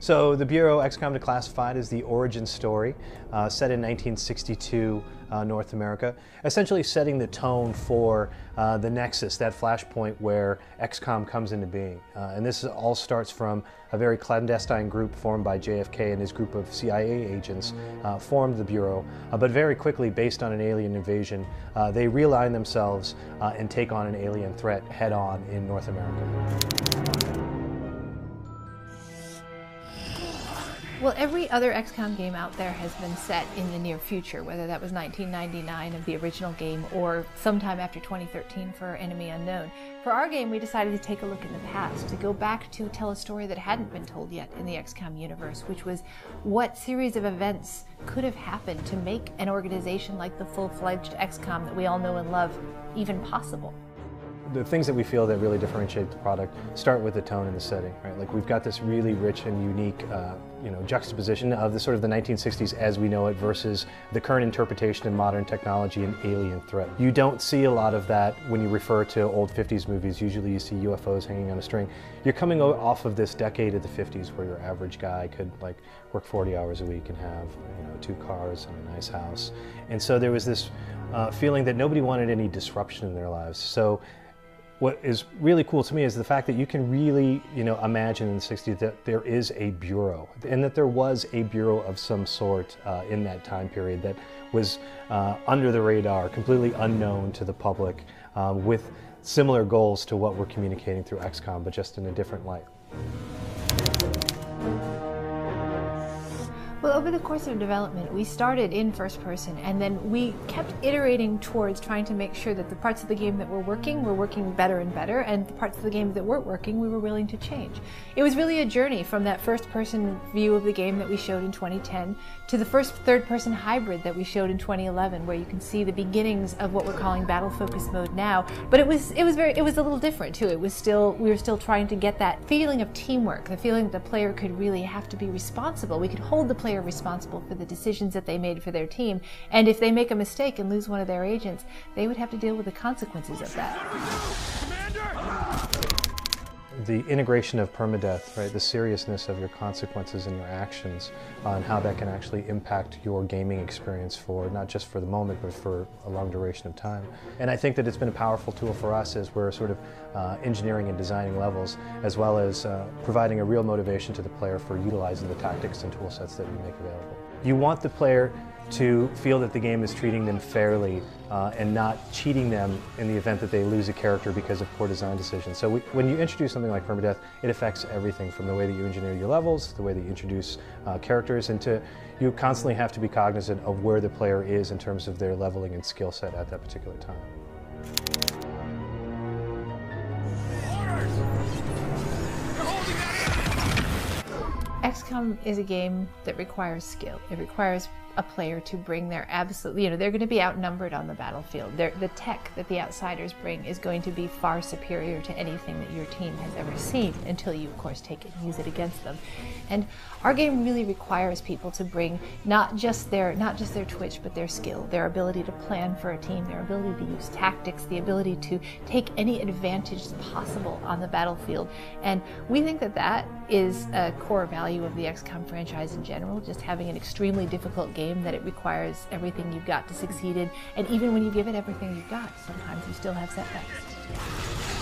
So the Bureau XCOM Declassified is the origin story set in 1962 North America, essentially setting the tone for the nexus, that flashpoint where XCOM comes into being. And this all starts from a very clandestine group formed by JFK and his group of CIA agents formed the Bureau, but very quickly, based on an alien invasion, they realign themselves and take on an alien threat head-on in North America. Well, every other XCOM game out there has been set in the near future, whether that was 1999 of the original game or sometime after 2013 for Enemy Unknown. For our game, we decided to take a look in the past, to go back to tell a story that hadn't been told yet in the XCOM universe, which was what series of events could have happened to make an organization like the full-fledged XCOM that we all know and love even possible. The things that we feel that really differentiate the product start with the tone and the setting, right? Like we've got this really rich and unique, juxtaposition of the sort of the 1960s as we know it versus the current interpretation of modern technology and alien threat. You don't see a lot of that when you refer to old 50s movies. Usually you see UFOs hanging on a string. You're coming off of this decade of the 50s where your average guy could work 40 hours a week and have 2 cars and a nice house. And so there was this feeling that nobody wanted any disruption in their lives. So what is really cool to me is the fact that you can really, imagine in the 60s that there is a bureau, and that there was a bureau of some sort in that time period that was under the radar, completely unknown to the public, with similar goals to what we're communicating through XCOM, but just in a different light. Well, over the course of development, we started in first person, and then we kept iterating towards trying to make sure that the parts of the game that were working better and better, and the parts of the game that weren't working, we were willing to change. It was really a journey from that first person view of the game that we showed in 2010 to the first third person hybrid that we showed in 2011, where you can see the beginnings of what we're calling battle focus mode now. But it was a little different too. We were still trying to get that feeling of teamwork, the feeling that the player could really have to be responsible. We could hold the player responsible for the decisions that they made for their team, and if they make a mistake and lose one of their agents, they would have to deal with the consequences of that. The integration of permadeath, right? The seriousness of your consequences and your actions, and how that can actually impact your gaming experience for not just for the moment, but for a long duration of time. And I think that it's been a powerful tool for us as we're sort of engineering and designing levels, as well as providing a real motivation to the player for utilizing the tactics and tool sets that we make available. You want the player to feel that the game is treating them fairly and not cheating them in the event that they lose a character because of poor design decisions. So when you introduce something like permadeath, it affects everything from the way that you engineer your levels, the way that you introduce characters, and you constantly have to be cognizant of where the player is in terms of their leveling and skill set at that particular time. XCOM is a game that requires skill. It requires a player to bring their they're going to be outnumbered on the battlefield. The tech that the outsiders bring is going to be far superior to anything that your team has ever seen, until you, of course, take it and use it against them. And our game really requires people to bring not just their twitch, but their skill, their ability to plan for a team, their ability to use tactics, the ability to take any advantage possible on the battlefield. And we think that that is a core value of the XCOM franchise in general, just having an extremely difficult game that it requires everything you've got to succeed in, and even when you give it everything you've got, sometimes you still have setbacks.